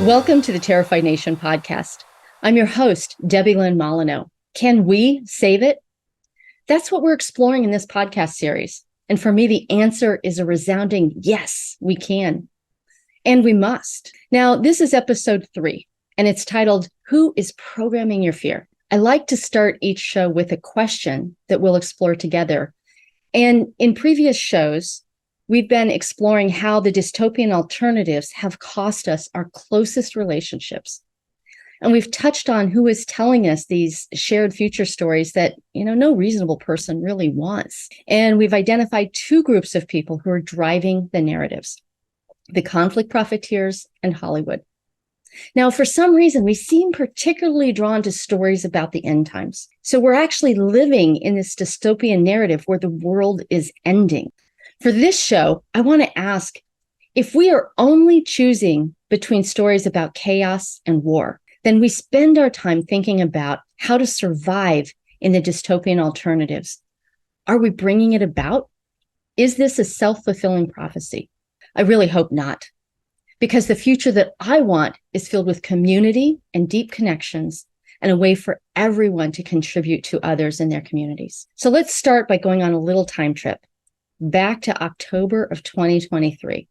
Welcome to the Terrified Nation podcast. I'm your host, Debilyn Molineaux. Can we save it? That's what we're exploring in this podcast series. And for me, the answer is a resounding yes, we can. And we must. Now, this is episode 3, and it's titled, Who is Programming Your Fear? I like to start each show with a question that we'll explore together. And in previous shows, we've been exploring how the dystopian alternatives have cost us our closest relationships. And we've touched on who is telling us these shared future stories that, no reasonable person really wants. And we've identified 2 groups of people who are driving the narratives, the conflict profiteers and Hollywood. Now, for some reason, we seem particularly drawn to stories about the end times. So we're actually living in this dystopian narrative where the world is ending. For this show, I want to ask, if we are only choosing between stories about chaos and war, then we spend our time thinking about how to survive in the dystopian alternatives. Are we bringing it about? Is this a self-fulfilling prophecy? I really hope not, because the future that I want is filled with community and deep connections and a way for everyone to contribute to others in their communities. So let's start by going on a little time trip back to October of 2023.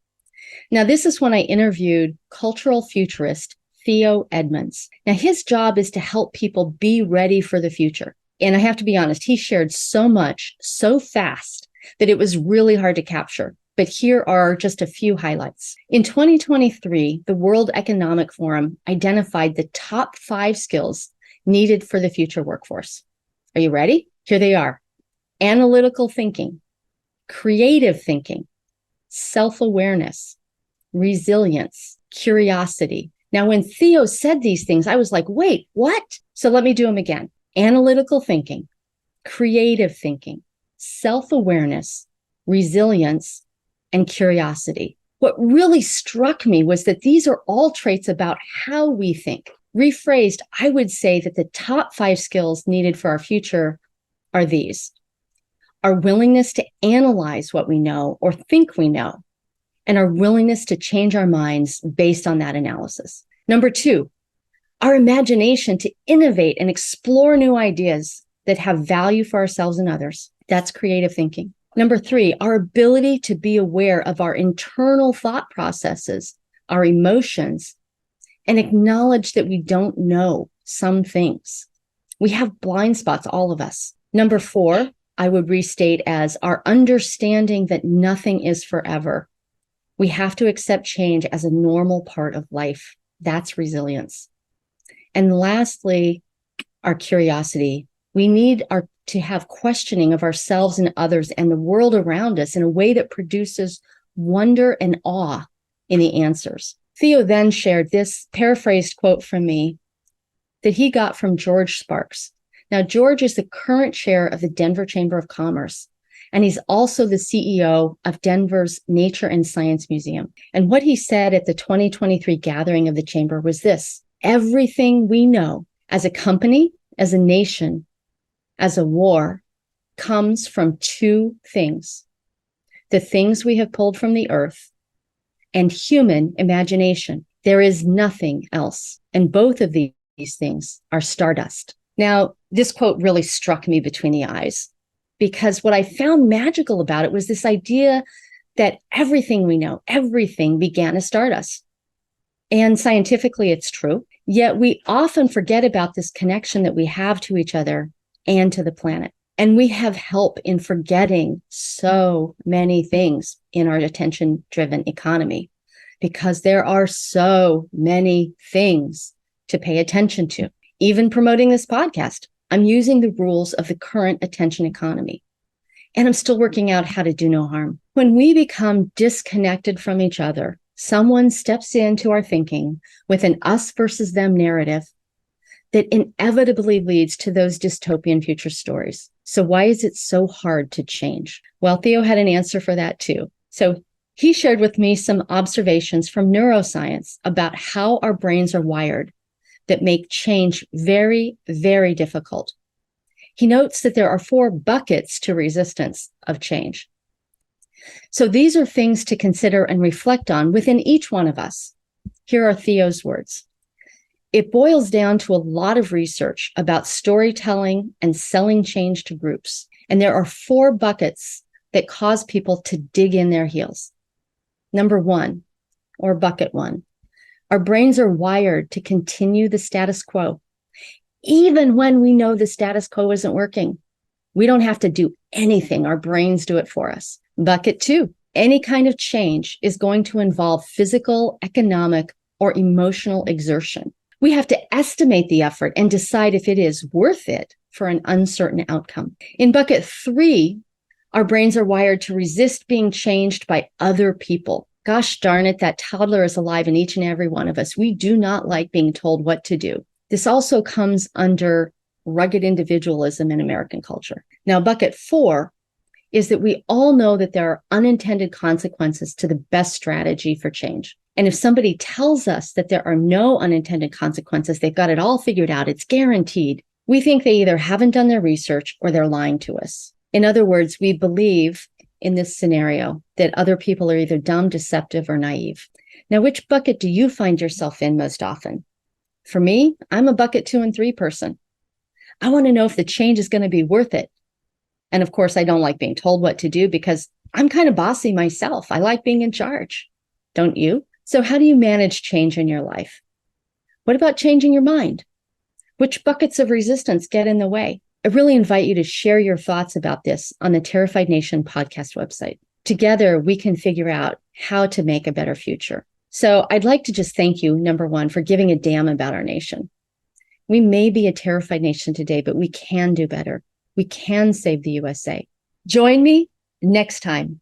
Now, this is when I interviewed cultural futurist Theo Edmonds. Now, his job is to help people be ready for the future. And I have to be honest, he shared so much, so fast, that it was really hard to capture. But here are just a few highlights. In 2023, the World Economic Forum identified the top 5 skills needed for the future workforce. Are you ready? Here they are. Analytical thinking, creative thinking, self-awareness, resilience, curiosity. Now, when Theo said these things, I was like, wait, what? So let me do them again. Analytical thinking, creative thinking, self-awareness, resilience, and curiosity. What really struck me was that these are all traits about how we think. Rephrased, I would say that the top 5 skills needed for our future are these: our willingness to analyze what we know or think we know, and our willingness to change our minds based on that analysis. Number 2, our imagination to innovate and explore new ideas that have value for ourselves and others. That's creative thinking. Number 3, our ability to be aware of our internal thought processes, our emotions, and acknowledge that we don't know some things. We have blind spots, all of us. Number 4, I would restate as our understanding that nothing is forever. We have to accept change as a normal part of life. That's resilience. And lastly, our curiosity. We need to have questioning of ourselves and others and the world around us in a way that produces wonder and awe in the answers. Theo then shared this paraphrased quote from me that he got from George Sparks. Now, George is the current chair of the Denver Chamber of Commerce, and he's also the CEO of Denver's Nature and Science Museum. And what he said at the 2023 gathering of the chamber was this: everything we know as a company, as a nation, as a war, comes from 2 things: the things we have pulled from the earth and human imagination. There is nothing else. And both of these things are stardust. Now, this quote really struck me between the eyes, because what I found magical about it was this idea that everything we know, everything began as stardust. And scientifically, it's true. Yet we often forget about this connection that we have to each other and to the planet. And we have help in forgetting so many things in our attention-driven economy, because there are so many things to pay attention to. Even promoting this podcast, I'm using the rules of the current attention economy. And I'm still working out how to do no harm. When we become disconnected from each other, someone steps into our thinking with an us versus them narrative that inevitably leads to those dystopian future stories. So why is it so hard to change? Well, Theo had an answer for that too. So he shared with me some observations from neuroscience about how our brains are wired that make change very, very difficult. He notes that there are 4 buckets to resistance of change. So these are things to consider and reflect on within each one of us. Here are Theo's words. It boils down to a lot of research about storytelling and selling change to groups. And there are 4 buckets that cause people to dig in their heels. Number 1, or bucket 1, our brains are wired to continue the status quo. Even when we know the status quo isn't working, we don't have to do anything. Our brains do it for us. Bucket 2, any kind of change is going to involve physical, economic, or emotional exertion. We have to estimate the effort and decide if it is worth it for an uncertain outcome. In bucket 3, our brains are wired to resist being changed by other people. Gosh darn it, that toddler is alive in each and every one of us. We do not like being told what to do. This also comes under rugged individualism in American culture. Now, bucket 4 is that we all know that there are unintended consequences to the best strategy for change. And if somebody tells us that there are no unintended consequences, they've got it all figured out, it's guaranteed, we think they either haven't done their research or they're lying to us. In other words, we believe in this scenario that other people are either dumb, deceptive, or naive. Now, which bucket do you find yourself in most often? For me, I'm a bucket 2 and 3 person. I want to know if the change is going to be worth it. And of course, I don't like being told what to do because I'm kind of bossy myself. I like being in charge. Don't you? So how do you manage change in your life? What about changing your mind? Which buckets of resistance get in the way? I really invite you to share your thoughts about this on the Terrified Nation podcast website. Together, we can figure out how to make a better future. So I'd like to just thank you, number 1, for giving a damn about our nation. We may be a terrified nation today, but we can do better. We can save the USA. Join me next time